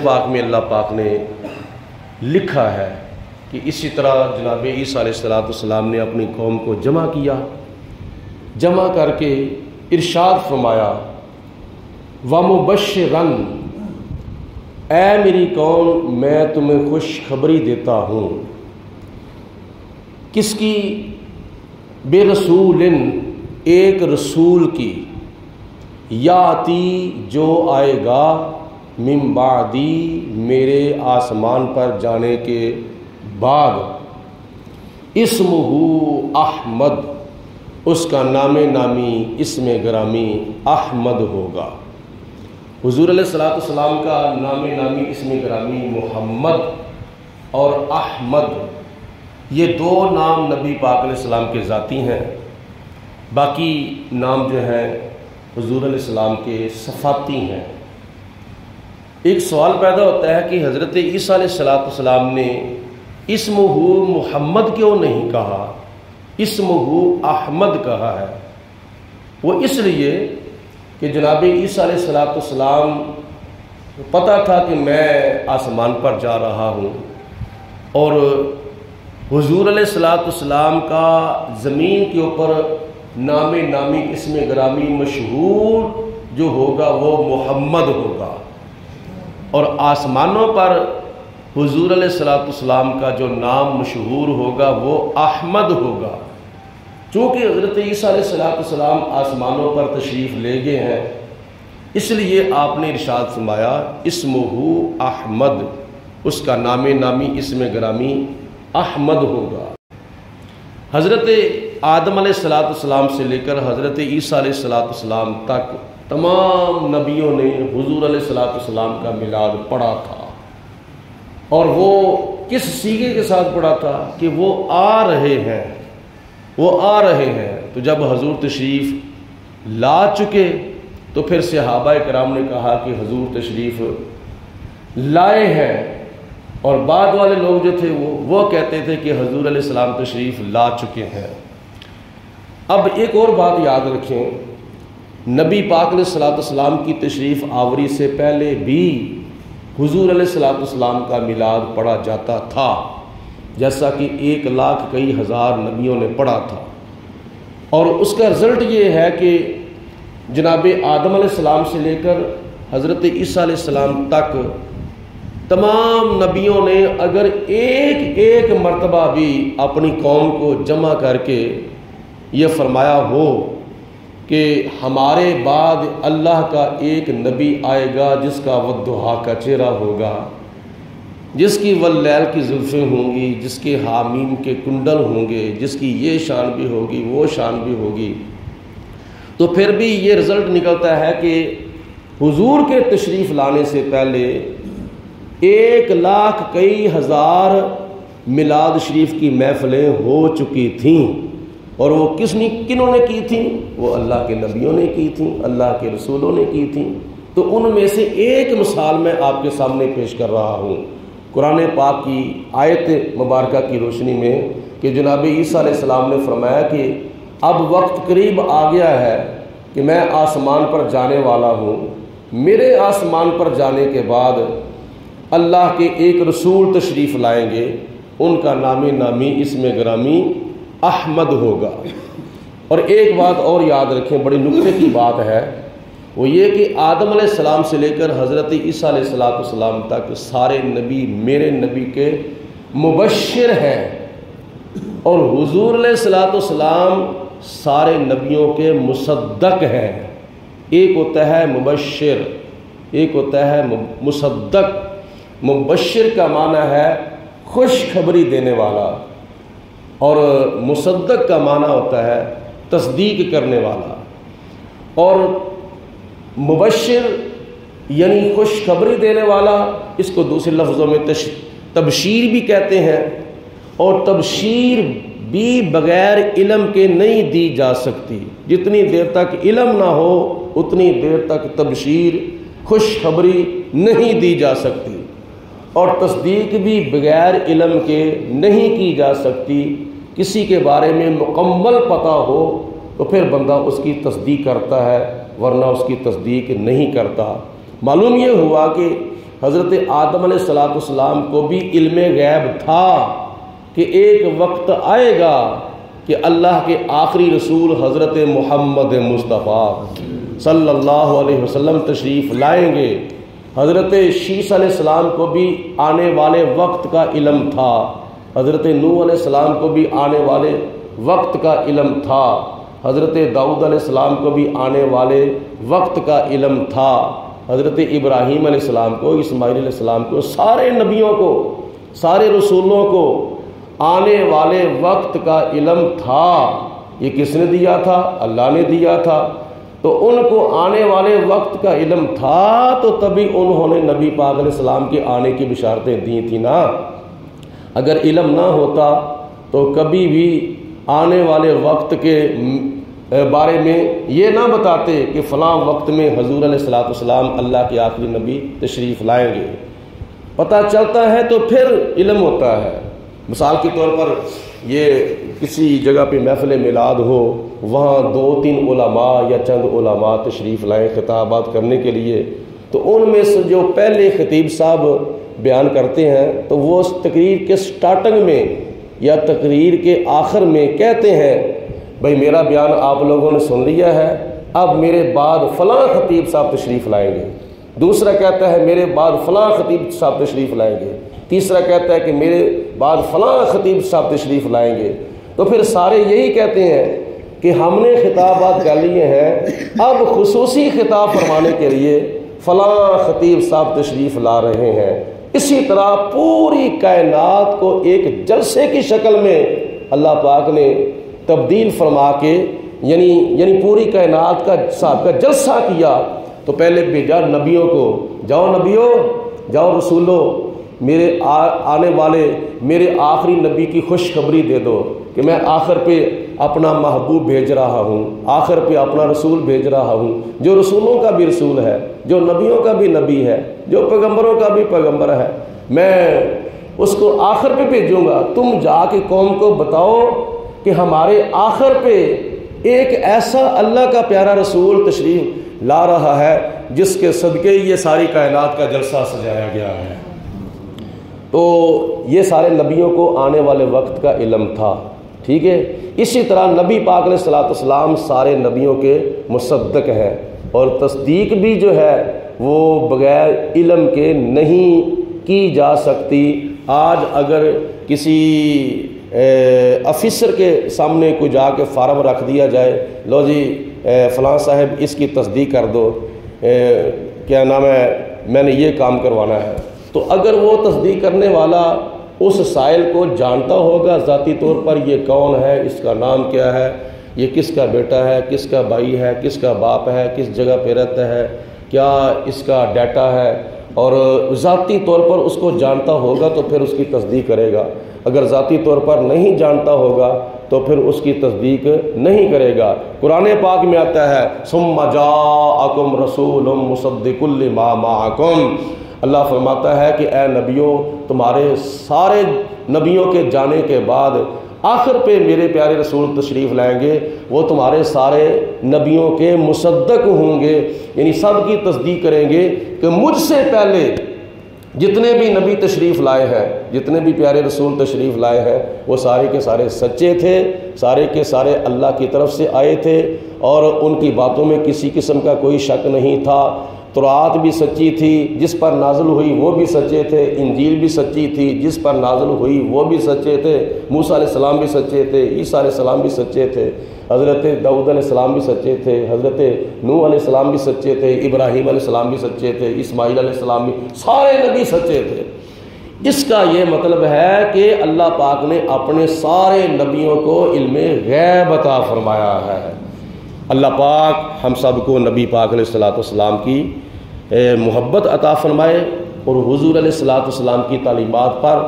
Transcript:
پاک میں اللہ پاک نے لکھا ہے کہ اسی طرح جناب عیسیٰ علیہ السلام نے اپنی قوم کو جمع کیا، جمع کر کے ارشاد فرمایا وَمُبَشِّرًا، اے میری قوم میں تمہیں خوشخبری دیتا ہوں، کس کی؟ بے رسول، ایک رسول کی، یاتی جو آئے گا، من بعدی میرے آسمان پر جانے کے بعد، اسمہ احمد، اس کا نام نامی اسم گرامی احمد ہوگا۔ حضور علیہ السلام کا نام نامی اسم گرامی محمد اور احمد، یہ دو نام نبی پاک علیہ السلام کے ذاتی ہیں، باقی نام جو ہیں حضور علیہ السلام کے صفاتی ہیں۔ ایک سوال پیدا ہوتا ہے کہ حضرت عیسیٰ علیہ السلام نے اسمہ محمد کیوں نہیں کہا، اسمہ احمد کہا ہے؟ وہ اس لیے کہ جناب عیسیٰ علیہ السلام پتہ تھا کہ میں آسمان پر جا رہا ہوں، اور حضور علیہ السلام کا زمین کے اوپر نام نامی اسم گرامی مشہور جو ہوگا وہ محمد ہوگا، اور آسمانوں پر حضور علیہ السلام کا جو نام مشہور ہوگا وہ احمد ہوگا۔ چونکہ حضرت عیسیٰ علیہ السلام آسمانوں پر تشریف لے گئے ہیں، اس لیے آپ نے ارشاد فرمایا اسمہ احمد، اس کا نام نامی اسم گرامی احمد ہوگا۔ حضرت آدم علیہ السلام سے لے کر حضرت عیسیٰ علیہ السلام تک تمام نبیوں نے حضور علیہ السلام کا میلاد پڑھا تھا، اور وہ کس سیغے کے ساتھ پڑھا تھا کہ وہ آ رہے ہیں، وہ آ رہے ہیں۔ تو جب حضور تشریف لا چکے تو پھر صحابہ کرام نے کہا کہ حضور تشریف لائے ہیں، اور بعد والے لوگ جو تھے وہ کہتے تھے کہ حضور علیہ السلام تشریف لا چکے ہیں۔ اب ایک اور بات یاد رکھیں، نبی پاک علیہ السلام کی تشریف آوری سے پہلے بھی حضور علیہ السلام کا میلاد پڑھا جاتا تھا، جیسا کہ 1,00,000 کئی ہزار نبیوں نے پڑھا تھا، اور اس کا رزلٹ یہ ہے کہ جناب آدم علیہ السلام سے لے کر حضرت عیسیٰ علیہ السلام تک تمام نبیوں نے اگر ایک مرتبہ بھی اپنی قوم کو جمع کر کے یہ فرمایا ہو کہ ہمارے بعد اللہ کا ایک نبی آئے گا جس کا والضحیٰ کا چہرہ ہوگا، جس کی واللیل کی زلفیں ہوں گی، جس کے حامیم کے کنڈل ہوں گے، جس کی یہ شان بھی ہوگی وہ شان بھی ہوگی، تو پھر بھی یہ رزلٹ نکلتا ہے کہ حضور کے تشریف لانے سے پہلے 1,00,000 کئی ہزار میلاد شریف کی محفلیں ہو چکی تھیں، اور وہ کنہوں نے کی تھیں؟ وہ اللہ کے نبیوں نے کی تھیں، اللہ کے رسولوں نے کی تھیں۔ تو ان میں سے ایک مثال میں آپ کے سامنے پیش کر رہا ہوں قرآن پاک کی آیت مبارکہ کی روشنی میں، کہ جناب عیسیٰ علیہ السلام نے فرمایا کہ اب وقت قریب آ گیا ہے کہ میں آسمان پر جانے والا ہوں، میرے آسمان پر جانے کے بعد اللہ کے ایک رسول تشریف لائیں گے، ان کا نام نامی اسم گرامی احمد ہوگا۔ اور ایک بات اور یاد رکھیں، بڑی نکتے کی بات ہے، وہ یہ کہ آدم علیہ السلام سے لے کر حضرت عیسیٰ علیہ السلام تک سارے نبی میرے نبی کے مبشر ہیں، اور حضور علیہ السلام سارے نبیوں کے مصدق ہیں۔ ایک ہوتا ہے مبشر، ایک ہوتا ہے مصدق۔ مبشر کا معنی ہے خوشخبری دینے والا، اور مصدق کا معنی ہوتا ہے تصدیق کرنے والا۔ اور مبشر یعنی خوشخبری دینے والا، اس کو دوسرے لفظوں میں تبشیر بھی کہتے ہیں، اور تبشیر بھی بغیر علم کے نہیں دی جا سکتی۔ جتنی دیر تک علم نہ ہو اتنی دیر تک تبشیر خوشخبری نہیں دی جا سکتی، اور تصدیق بھی بغیر علم کے نہیں کی جا سکتی۔ کسی کے بارے میں مکمل پتہ ہو تو پھر بندہ اس کی تصدیق کرتا ہے، ورنہ اس کی تصدیق نہیں کرتا۔ معلوم یہ ہوا کہ حضرت آدم علیہ السلام کو بھی علم غیب تھا کہ ایک وقت آئے گا کہ اللہ کے آخری رسول حضرت محمد مصطفیٰ صلی اللہ علیہ وسلم تشریف لائیں گے۔ حضرت شیس علیہ السلام کو بھی آنے والے وقت کا علم تھا، حضرت نوح علیہ السلام کو بھی آنے والے وقت کا علم تھا، حضرت داؤد علیہ السلام کو بھی آنے والے وقت کا علم تھا، حضرت ابراہیم علیہ السلام کو، اسماعیل علیہ السلام کو، سارے نبیوں کو، سارے رسولوں کو آنے والے وقت کا علم تھا۔ یہ کس نے دیا تھا؟ اللہ نے دیا تھا۔ تو ان کو آنے والے وقت کا علم تھا، تو تبھی انہوں نے نبی پاک علیہ السلام کے آنے کی بشارتیں دی تھی نا۔ اگر علم نہ ہوتا تو کبھی بھی آنے والے وقت کے بارے میں یہ نہ بتاتے کہ فلاں وقت میں حضور علیہ السلام اللہ کے آخری نبی تشریف لائیں گے۔ پتہ چلتا ہے تو پھر علم ہوتا ہے۔ مثال کے طور پر یہ کسی جگہ پہ محفل میلاد ہو، وہاں 2-3 علماء یا چند علماء تشریف لائیں خطابات کرنے کے لیے، تو ان میں سے جو پہلے خطیب صاحب بیان کرتے ہیں تو وہ تقریر کے سٹارٹنگ میں یا تقریر کے آخر میں کہتے ہیں بھائی میرا بیان آپ لوگوں نے سن لیا ہے، اب میرے بعد فلاں خطیب صاحب تشریف لائیں گے۔ دوسرا کہتا ہے میرے بعد فلاں خطیب صاحب تشریف لائیں گے۔ تیسرا کہتا ہے کہ میرے بعد فلاں خطیب صاحب تشریف لائیں گے۔ تو پھر سارے یہی کہتے ہیں کہ ہم نے خطابات کر لیے ہیں، اب خصوصی خطاب فرمانے کے لیے فلاں خطیب صاحب تشریف لا رہے ہیں۔ اسی طرح پوری کائنات کو ایک جلسے کی شکل میں اللہ پاک نے تبدیل فرما کے یعنی پوری کائنات کا صاحب کا جلسہ کیا۔ تو پہلے بھیجا نبیوں کو، جاؤ نبیوں، جاؤ رسولوں، میرے آنے والے میرے آخری نبی کی خوشخبری دے دو کہ میں آخر پہ اپنا محبوب بھیج رہا ہوں، آخر پہ اپنا رسول بھیج رہا ہوں، جو رسولوں کا بھی رسول ہے، جو نبیوں کا بھی نبی ہے، جو پیغمبروں کا بھی پیغمبر ہے، میں اس کو آخر پہ بھیجوں گا۔ تم جا کے قوم کو بتاؤ کہ ہمارے آخر پہ ایک ایسا اللہ کا پیارا رسول تشریف لا رہا ہے جس کے صدقے یہ ساری کائنات کا جلسہ سجایا گیا ہے۔ تو یہ سارے نبیوں کو آنے والے وقت کا علم تھا، ٹھیک ہے۔ اسی طرح نبی پاک علیہ السلام سارے نبیوں کے مصدق ہیں، اور تصدیق بھی جو ہے وہ بغیر علم کے نہیں کی جا سکتی۔ آج اگر کسی آفیسر کے سامنے کوئی جا کے فارم رکھ دیا جائے، لو جی فلاں صاحب اس کی تصدیق کر دو، کیا نام ہے، میں نے یہ کام کروانا ہے، تو اگر وہ تصدیق کرنے والا اس سائل کو جانتا ہوگا ذاتی طور پر یہ کون ہے، اس کا نام کیا ہے، یہ کس کا بیٹا ہے، کس کا بھائی ہے، کس کا باپ ہے، کس جگہ پہ رہتا ہے، کیا اس کا ڈیٹا ہے، اور ذاتی طور پر اس کو جانتا ہوگا تو پھر اس کی تصدیق کرے گا۔ اگر ذاتی طور پر نہیں جانتا ہوگا تو پھر اس کی تصدیق نہیں کرے گا۔ قرآن پاک میں آتا ہے ثم جاءکم رسول مصدق لما معکم، اللہ فرماتا ہے کہ اے نبیوں، تمہارے سارے نبیوں کے جانے کے بعد آخر پہ میرے پیارے رسول تشریف لائیں گے، وہ تمہارے سارے نبیوں کے مصدق ہوں گے، یعنی سب کی تصدیق کریں گے کہ مجھ سے پہلے جتنے بھی نبی تشریف لائے ہیں، جتنے بھی پیارے رسول تشریف لائے ہیں، وہ سارے کے سارے سچے تھے، سارے کے سارے اللہ کی طرف سے آئے تھے، اور ان کی باتوں میں کسی قسم کا کوئی شک نہیں تھا۔ تورات بھی سچی تھی، جس پر نازل ہوئی وہ بھی سچے تھے، انجیل بھی سچی تھی، جس پر نازل ہوئی وہ بھی سچے تھے، موسیٰ علیہ السلام بھی سچے تھے، عیسیٰ علیہ السلام بھی سچے تھے، حضرت داؤد علیہ السلام بھی سچے تھے، حضرت نوح علیہ السلام بھی سچے تھے، ابراہیم علیہ السلام بھی سچے تھے، اسماعیل علیہ السلام بھی، سارے نبی سچے تھے۔ اس کا یہ مطلب ہے کہ اللہ پاک نے اپنے سارے نبیوں کو علم غیب عطا فرمایا ہے۔ اللہ پاک ہم سب کو نبی پاک علیہ السلام کی محبت عطا فرمائے، اور حضور علیہ السلام کی تعلیمات پر